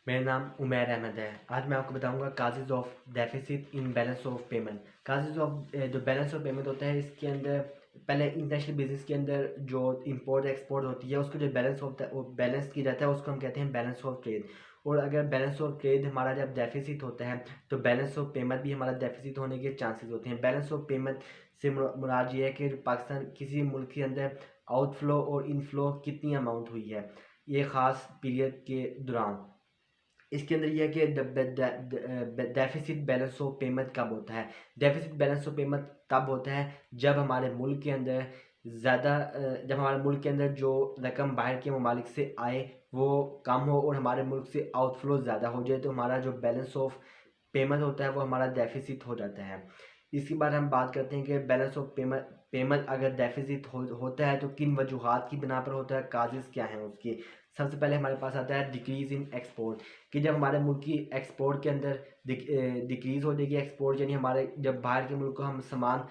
मेरा नाम उमैर अहमद है। आज मैं आपको बताऊंगा causes of deficit in balance of payment. Causes of जो बैलेंस ऑफ पेमेंट होता है, इसके अंदर पहले इंटरनेशनल बिजनेस के अंदर जो इंपोर्ट एक्सपोर्ट होती है उसको जो बैलेंस होता है वो बैलेंस किया जाता है, उसको हम कहते हैं बैलेंस ऑफ ट्रेड। और अगर बैलेंस ऑफ ट्रेड हमारा जब डेफिसिट होता है तो बैलेंस ऑफ पेमेंट भी हमारा डेफिसिट होने के चांसेस होते हैं। बैलेंस ऑफ पेमेंट से मुराद ये है कि पाकिस्तान किसी मुल्क के अंदर आउटफ्लो और इनफ्लो कितनी अमाउंट हुई है ये ख़ास पीरियड के दौरान। इसके अंदर यह है कि डेफिसिट बैलेंस ऑफ पेमेंट कब होता है। डेफिसिट बैलेंस ऑफ पेमेंट तब होता है जब हमारे मुल्क के अंदर जब हमारे मुल्क के अंदर जो रकम बाहर के ममालिक से आए वो कम हो और हमारे मुल्क से आउटफ्लो ज़्यादा हो जाए, तो हमारा जो बैलेंस ऑफ पेमेंट होता है वो हमारा डेफिसिट हो जाता है। इसके बाद हम बात करते हैं कि बैलेंस ऑफ पेमेंट पेमेंट अगर डेफिसिट होता है तो किन वजूहात की बिना पर होता है, काजेज़ क्या हैं उसके। सबसे पहले हमारे पास आता है डिक्रीज़ इन एक्सपोर्ट, कि जब हमारे मुल्क की एक्सपोर्ट के अंदर डिक्रीज़ हो जाएगी। एक्सपोर्ट यानी हमारे जब बाहर के मुल्क को हम सामान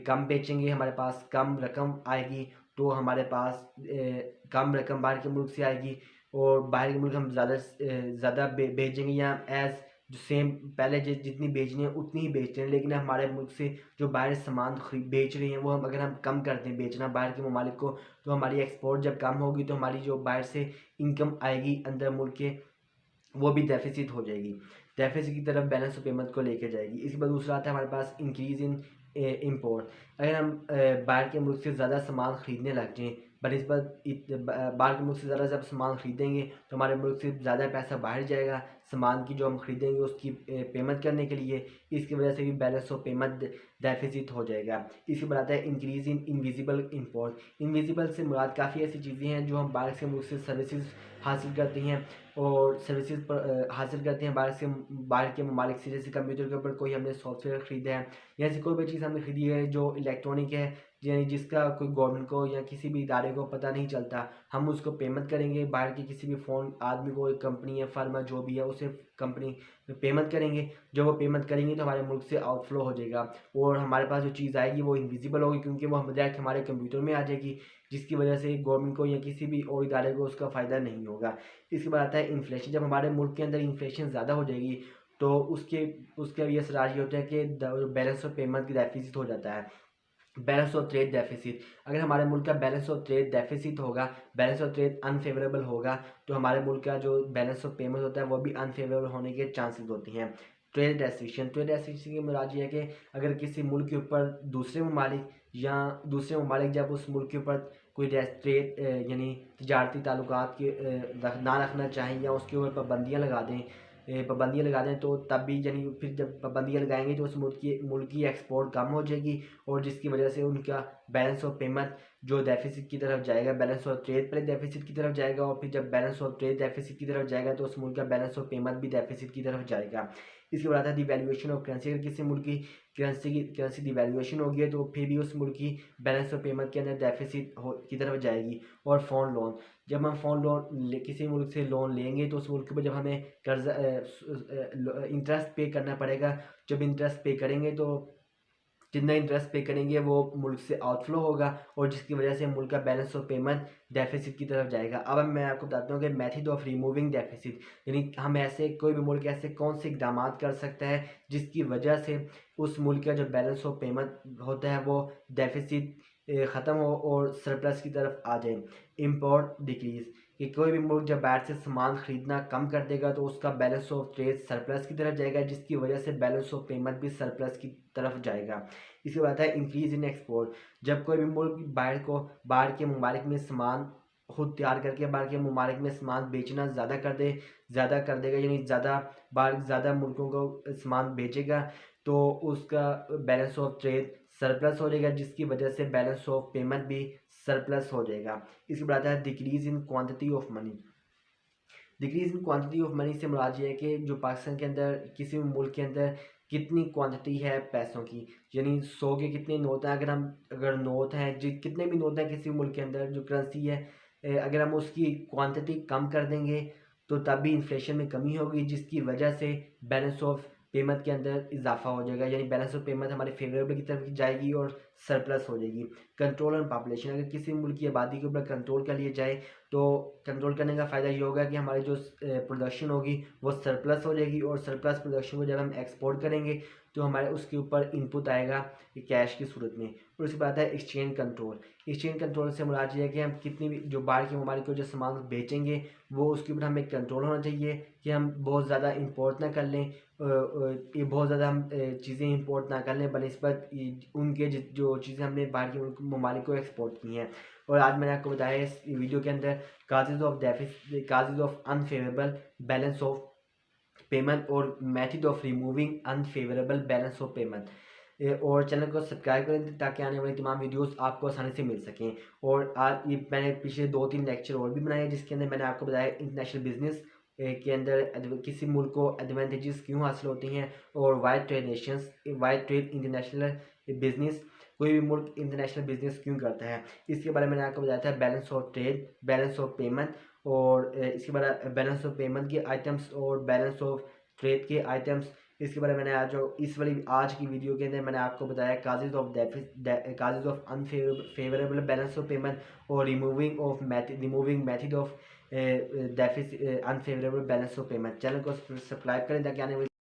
कम बेचेंगे, हमारे पास कम रकम आएगी, तो हमारे पास कम रकम बाहर के मुल्क से आएगी और बाहर के मुल्क हम ज़्यादा बेचेंगे या एज़ जो सेम पहले जितनी बेचनी है उतनी ही बेचते हैं, लेकिन हमारे मुल्क से जो बाहर सामान बेच रहे हैं वो हम अगर हम कम कर दें बेचना बाहर के ममालिक को, तो हमारी एक्सपोर्ट जब कम होगी तो हमारी जो बाहर से इनकम आएगी अंदर मुल्क के वो भी डेफिसिट हो जाएगी, डेफिसिट की तरफ बैलेंस ऑफ पेमेंट को लेके जाएगी। इसके बाद दूसरा आता है हमारे पास इंक्रीज इन इम्पोर्ट। अगर हम बाहर के मुल्क से ज़्यादा सामान ख़रीदने लग जाएँ, बनस्बत बाहर के मुल्क से ज़्यादा जब सामान ख़रीदेंगे तो हमारे मुल्क से ज़्यादा पैसा बाहर जाएगा सामान की जो हम ख़रीदेंगे उसकी पेमेंट करने के लिए। इसकी वजह से भी बैलेंस ऑफ पेमेंट डेफिसिट हो जाएगा। इसके बाद आता है increase in invisible import. Invisible से मुराद काफ़ी ऐसी चीज़ें हैं जो हम बाहर के मुल्क से सर्विसेज हासिल करते हैं और सर्विसेज पर हासिल करते हैं बाहर के ममालिक से। जैसे कंप्यूटर के ऊपर कोई हमने सॉफ्टवेयर ख़रीदा है या ऐसी कोई भी चीज़ हमने ख़रीदी है जो इलेक्ट्रॉनिक है, यानी जिसका कोई गवर्नमेंट को या किसी भी इदारे को पता नहीं चलता, हम उसको पेमेंट करेंगे बाहर के किसी भी फ़ोन आदमी को, एक कंपनी या फर्म जो भी है उसे कंपनी पेमेंट करेंगे। जब वो पेमेंट करेंगे तो हमारे मुल्क से आउटफ्लो हो जाएगा और हमारे पास जो चीज़ आएगी वो इनविजिबल होगी, क्योंकि वो हम डायरेक्ट हमारे कंप्यूटर में आ जाएगी, जिसकी वजह से गवर्नमेंट को या किसी भी और इदारे को उसका फ़ायदा नहीं होगा। इसके बाद आता है इन्फ्लेशन। जब हमारे मुल्क के अंदर इन्फ्लेशन ज़्यादा हो जाएगी तो उसके ये असरार ये होता है कि बैलेंस ऑफ पेमेंट की डेफिसिट हो जाता है। बैलेंस ऑफ ट्रेड डेफिसिट, अगर हमारे मुल्क का बैलेंस ऑफ ट्रेड डेफिसिट होगा, बैलेंस ऑफ ट्रेड अनफेवरेबल होगा, तो हमारे मुल्क का जो बैलेंस ऑफ पेमेंट होता है वो भी अनफेवरेबल होने के चांसेस होते हैं। ट्रेड रेस्ट्रिक्शन की मुराद ये है कि अगर किसी मुल्क के ऊपर दूसरे ममालिक जब उस मुल्क के ऊपर कोई ट्रेड यानी तजारती ताल्लुकात के ना रखना चाहें या उसके ऊपर पाबंदियाँ लगा दें तो तब भी यानी फिर जब पाबंदियाँ लगाएंगे तो उस मुल्क की एक्सपोर्ट कम हो जाएगी और जिसकी वजह से उनका बैलेंस ऑफ पेमेंट जो डेफिसिट की तरफ जाएगा, बैलेंस ऑफ ट्रेड पहले डेफिसिट की तरफ जाएगा और फिर जब बैलेंस ऑफ ट्रेड डेफिसिट की तरफ जाएगा तो उस मुल्क का बैलेंस ऑफ पेमेंट भी डेफिसिट की तरफ जाएगा। इसके बाद आता है डिवैल्यूएशन ऑफ करेंसी। अगर किसी मुल्क की करेंसी डिवैल्यूएशन होगी है तो फिर भी उस मुल्क की बैलेंस ऑफ पेमेंट के अंदर डेफिसिट की तरफ जाएगी। और फ़ोन लोन, जब हम किसी मुल्क से लोन लेंगे तो उस मुल्क के ऊपर जब हमें कर्जा इंटरेस्ट पे करना पड़ेगा, जब इंटरेस्ट पे करेंगे तो जितना इंटरेस्ट पे करेंगे वो मुल्क से आउटफ्लो होगा और जिसकी वजह से मुल्क का बैलेंस ऑफ पेमेंट डेफिसिट की तरफ जाएगा। अब मैं आपको बताता हूँ कि मेथड ऑफ रिमूविंग डेफिसिट, यानी हम ऐसे कोई भी मुल्क ऐसे कौन से इकदाम कर सकता है जिसकी वजह से उस मुल्क का जो बैलेंस ऑफ पेमेंट होता है वो डेफिसिट ख़त्म हो और सरप्लस की तरफ आ जाए। इम्पोर्ट डिक्रीज़, कि कोई भी मुल्क जब बाहर से सामान ख़रीदना कम कर देगा तो उसका बैलेंस ऑफ ट्रेड सरप्लस की तरफ जाएगा, जिसकी वजह से बैलेंस ऑफ पेमेंट भी सरप्लस की तरफ जाएगा। इसके बाद आता है इंक्रीज़ इन एक्सपोर्ट। जब कोई भी मुल्क बाहर के ममालिक में सामान खुद तैयार करके बाहर के ममालिक में सामान बेचना ज़्यादा कर देगा, यानी ज़्यादा मुल्कों को सामान बेचेगा तो उसका बैलेंस ऑफ ट्रेड सरप्लस हो जाएगा, जिसकी वजह से बैलेंस ऑफ पेमेंट भी सरप्लस हो जाएगा। इसके बाद आता है decrease in quantity of money. Decrease in quantity of money से मुराद ये है कि जो पाकिस्तान के अंदर किसी भी मुल्क के अंदर कितनी क्वांटिटी है पैसों की, यानी 100 के कितने नोट हैं। अगर नोट हैं कितने भी नोट हैं किसी मुल्क के अंदर जो करेंसी है, अगर हम उसकी क्वांटिटी कम कर देंगे तो तब भी इन्फ्लेशन में कमी होगी, जिसकी वजह से बैलेंस ऑफ पेमेंट के अंदर इजाफा हो जाएगा, यानी बैलेंस ऑफ पेमेंट हमारे फेवरेबल की तरफ जाएगी और सरप्लस हो जाएगी। कंट्रोल ऑन पॉपुलेशन, अगर किसी मुल्क की आबादी के ऊपर कंट्रोल कर लिया जाए तो कंट्रोल करने का फ़ायदा ये होगा कि हमारी जो प्रोडक्शन होगी वो सरप्लस हो जाएगी, और सरप्लस प्रोडक्शन को जब हम एक्सपोर्ट करेंगे तो हमारे उसके ऊपर इनपुट आएगा कैश की सूरत में। और उसके बाद है एक्सचेंज कंट्रोल। एक्सचेंज कंट्रोल से मुराद ये है कि हम कितनी भी जो बाहर के ममालिक को जो सामान बेचेंगे वो उसके ऊपर हमें कंट्रोल होना चाहिए कि हम बहुत ज़्यादा इंपोर्ट ना कर लें, ये बहुत ज़्यादा हम चीज़ें इंपोर्ट ना कर लें बनस्बत उनके जो चीज़ें हमने बाहर के ममालिक को एक्सपोर्ट की हैं। और आज मैंने आपको बताया इस वीडियो के अंदर causes of unfavourable balance of payment और method of removing unfavourable balance of payment. और चैनल को सब्सक्राइब करें ताकि आने वाली तमाम वीडियोस आपको आसानी से मिल सकें। और आज ये मैंने पिछले 2-3 लेक्चर और भी बनाए जिसके अंदर मैंने आपको बताया इंटरनेशनल बिजनेस के अंदर किसी मुल्क को एडवांटेजेस क्यों हासिल होती हैं, और वाइड ट्रेड इंटरनेशनल बिजनेस, कोई भी मुल्क इंटरनेशनल बिजनेस क्यों करता है, इसके बारे में मैंने आपको बताया था। Balance of trade, balance of payment, और इसके बाद बैलेंस ऑफ पेमेंट के आइटम्स और बैलेंस ऑफ ट्रेड के आइटम्स। इसके बारे में मैंने आज की वीडियो के अंदर मैंने आपको बताया causes of unfavourable balance of payment और removing method of unfavourable balance of payment. Channel को सब्सक्राइब करें ताकि आने वाली